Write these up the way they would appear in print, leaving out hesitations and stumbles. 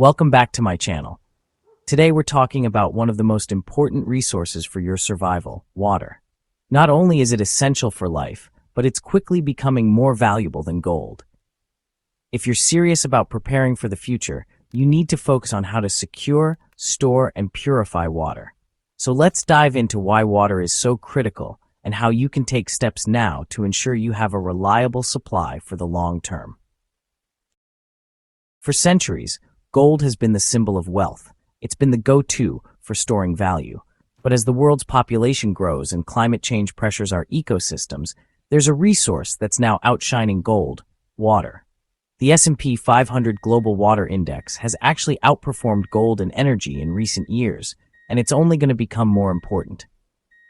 Welcome back to my channel. Today we're talking about one of the most important resources for your survival, water. Not only is it essential for life, but it's quickly becoming more valuable than gold. If you're serious about preparing for the future, you need to focus on how to secure, store, and purify water. So let's dive into why water is so critical and how you can take steps now to ensure you have a reliable supply for the long term. For centuries, gold has been the symbol of wealth. It's been the go-to for storing value. But as the world's population grows and climate change pressures our ecosystems, there's a resource that's now outshining gold: water. The S&P 500 Global Water Index has actually outperformed gold and energy in recent years, and it's only going to become more important.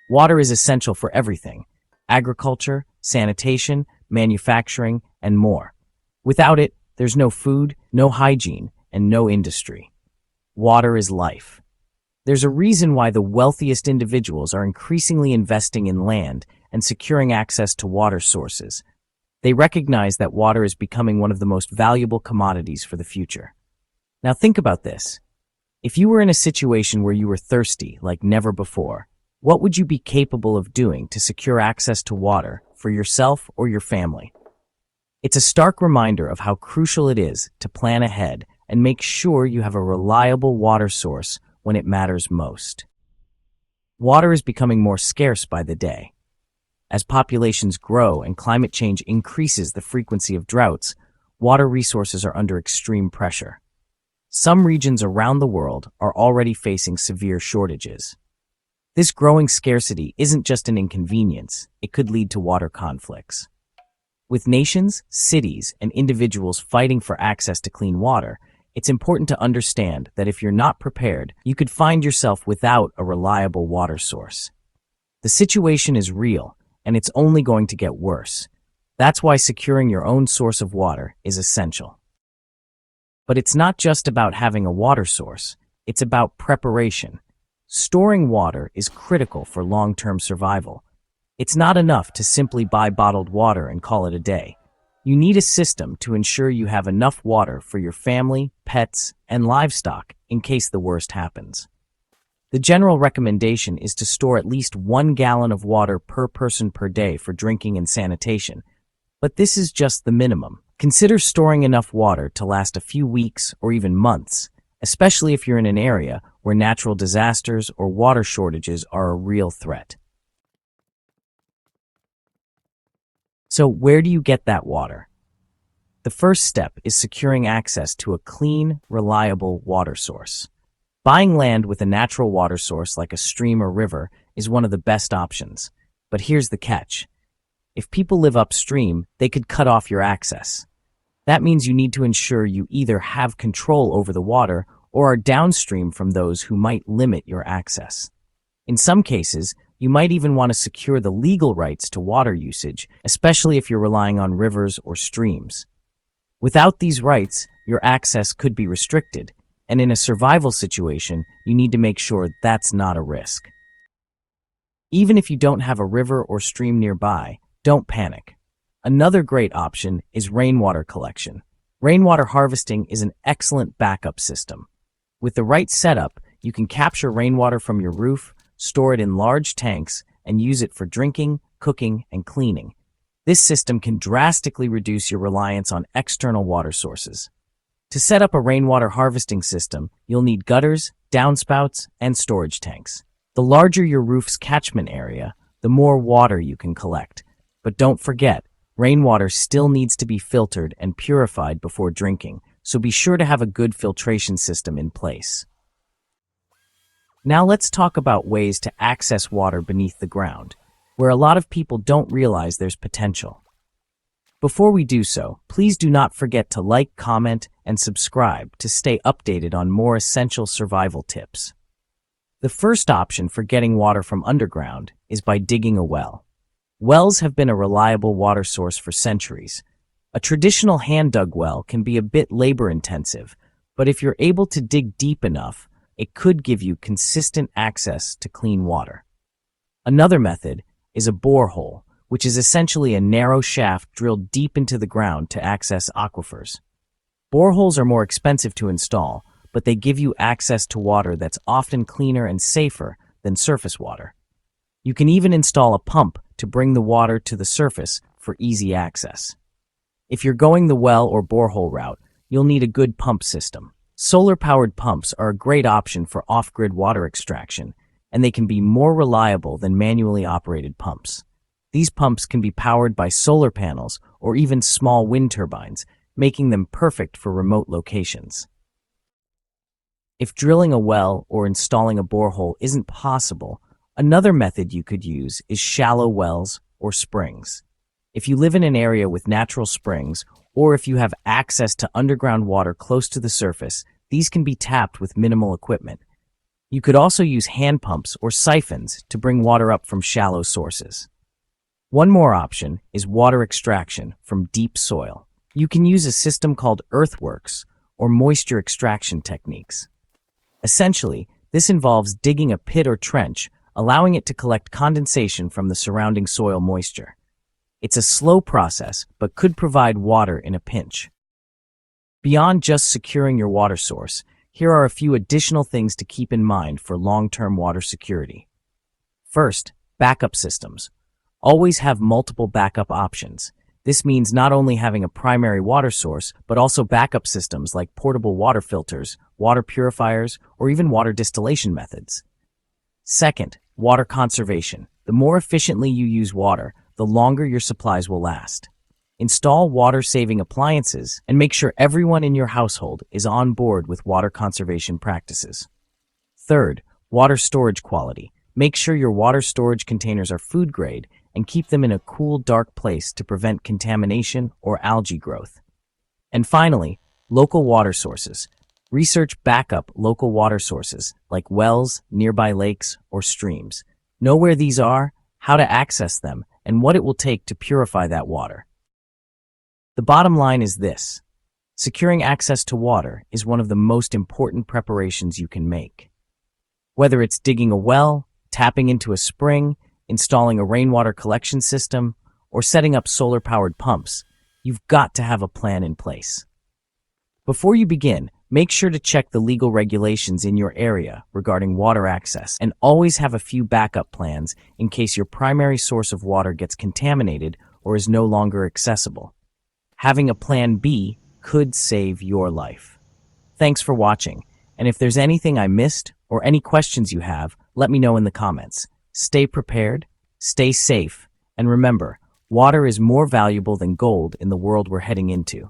Water is essential for everything: agriculture, sanitation, manufacturing, and more. Without it, there's no food, no hygiene, and no industry. Water is life. There's a reason why the wealthiest individuals are increasingly investing in land and securing access to water sources. They recognize that water is becoming one of the most valuable commodities for the future. Now think about this. If you were in a situation where you were thirsty like never before, what would you be capable of doing to secure access to water for yourself or your family? It's a stark reminder of how crucial it is to plan ahead and make sure you have a reliable water source when it matters most. Water is becoming more scarce by the day. As populations grow and climate change increases the frequency of droughts, water resources are under extreme pressure. Some regions around the world are already facing severe shortages. This growing scarcity isn't just an inconvenience, it could lead to water conflicts. With nations, cities, and individuals fighting for access to clean water, it's important to understand that if you're not prepared, you could find yourself without a reliable water source. The situation is real, and it's only going to get worse. That's why securing your own source of water is essential. But it's not just about having a water source, it's about preparation. Storing water is critical for long-term survival. It's not enough to simply buy bottled water and call it a day. You need a system to ensure you have enough water for your family, pets, and livestock in case the worst happens. The general recommendation is to store at least 1 gallon of water per person per day for drinking and sanitation. But this is just the minimum. Consider storing enough water to last a few weeks or even months, especially if you're in an area where natural disasters or water shortages are a real threat. So where do you get that water? The first step is securing access to a clean, reliable water source. Buying land with a natural water source like a stream or river is one of the best options. But here's the catch. If people live upstream, they could cut off your access. That means you need to ensure you either have control over the water or are downstream from those who might limit your access. In some cases, you might even want to secure the legal rights to water usage, especially if you're relying on rivers or streams. Without these rights, your access could be restricted, and in a survival situation, you need to make sure that's not a risk. Even if you don't have a river or stream nearby, don't panic. Another great option is rainwater collection. Rainwater harvesting is an excellent backup system. With the right setup, you can capture rainwater from your roof, store it in large tanks, and use it for drinking, cooking, and cleaning. This system can drastically reduce your reliance on external water sources. To set up a rainwater harvesting system, you'll need gutters, downspouts, and storage tanks. The larger your roof's catchment area, the more water you can collect. But don't forget, rainwater still needs to be filtered and purified before drinking, so be sure to have a good filtration system in place. Now let's talk about ways to access water beneath the ground, where a lot of people don't realize there's potential. Before we do so, please do not forget to like, comment, and subscribe to stay updated on more essential survival tips. The first option for getting water from underground is by digging a well. Wells have been a reliable water source for centuries. A traditional hand-dug well can be a bit labor-intensive, but if you're able to dig deep enough, it could give you consistent access to clean water. Another method is a borehole, which is essentially a narrow shaft drilled deep into the ground to access aquifers. Boreholes are more expensive to install, but they give you access to water that's often cleaner and safer than surface water. You can even install a pump to bring the water to the surface for easy access. If you're going the well or borehole route, you'll need a good pump system. Solar-powered pumps are a great option for off-grid water extraction, and they can be more reliable than manually operated pumps. These pumps can be powered by solar panels or even small wind turbines, making them perfect for remote locations. If drilling a well or installing a borehole isn't possible, another method you could use is shallow wells or springs. If you live in an area with natural springs, or if you have access to underground water close to the surface, these can be tapped with minimal equipment. You could also use hand pumps or siphons to bring water up from shallow sources. One more option is water extraction from deep soil. You can use a system called earthworks or moisture extraction techniques. Essentially, this involves digging a pit or trench, allowing it to collect condensation from the surrounding soil moisture. It's a slow process, but could provide water in a pinch. Beyond just securing your water source, here are a few additional things to keep in mind for long-term water security. First, backup systems. Always have multiple backup options. This means not only having a primary water source, but also backup systems like portable water filters, water purifiers, or even water distillation methods. Second, water conservation. The more efficiently you use water, the longer your supplies will last. Install water-saving appliances and make sure everyone in your household is on board with water conservation practices. Third, water storage quality. Make sure your water storage containers are food grade and keep them in a cool, dark place to prevent contamination or algae growth. And finally, local water sources. Research backup local water sources like wells, nearby lakes, or streams. Know where these are, how to access them, and what it will take to purify that water. The bottom line is this: securing access to water is one of the most important preparations you can make. Whether it's digging a well, tapping into a spring, installing a rainwater collection system, or setting up solar-powered pumps, you've got to have a plan in place. Before you begin, make sure to check the legal regulations in your area regarding water access, and always have a few backup plans in case your primary source of water gets contaminated or is no longer accessible. Having a plan B could save your life. Thanks for watching, and if there's anything I missed or any questions you have, let me know in the comments. Stay prepared, stay safe, and remember, water is more valuable than gold in the world we're heading into.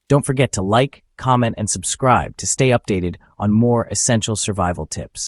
Don't forget to like, comment, and subscribe to stay updated on more essential survival tips.